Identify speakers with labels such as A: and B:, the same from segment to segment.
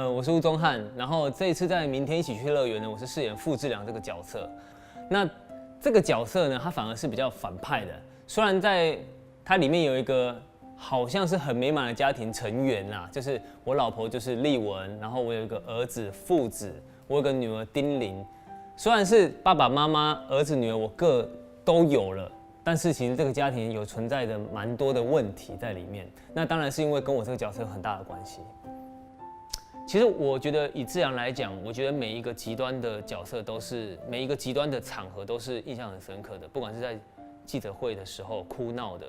A: 我是吴宗翰，然后这一次在《明天一起去乐园》呢，我是饰演傅志良这个角色。那这个角色呢，他反而是比较反派的。虽然在它里面有一个好像是很美满的家庭成员啦，就是我老婆就是丽文，然后我有一个儿子傅子，我有个女儿丁玲。虽然是爸爸妈妈、儿子、女儿我各都有了，但是其实这个家庭有存在着蛮多的问题在里面。那当然是因为跟我这个角色有很大的关系。其实我觉得以志良来讲，我觉得每一个极端的角色都是，每一个极端的场合都是印象很深刻的，不管是在记者会的时候哭闹的。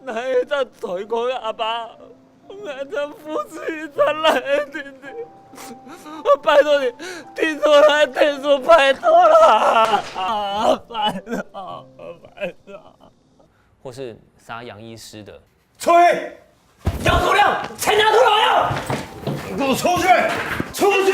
B: 哪一张腿哥的阿爸，哪张父子一张来弟弟，我拜托你听错了，听错，拜托了，拜托。
A: 或是杀杨医师的。
C: 吹！
B: 姚头亮，才拿出来呀！
C: 你给我出去！出去！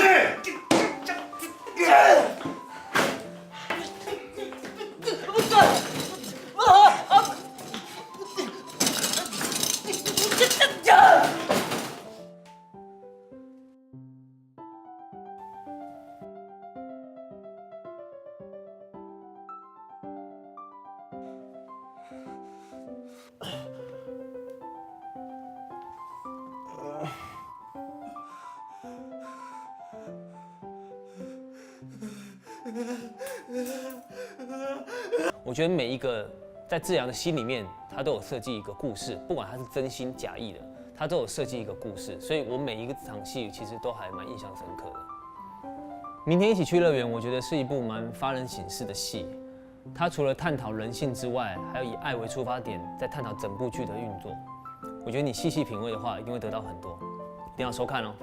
A: 我觉得每一个在志良的心里面，他都有设计一个故事，不管他是真心假意的，他都有设计一个故事，所以我每一个场戏其实都还蛮印象深刻的。明天一起去乐园，我觉得是一部蛮发人省思的戏。它除了探讨人性之外，还有以爱为出发点，在探讨整部剧的运作。我觉得你细细品味的话，一定会得到很多，一定要收看哦。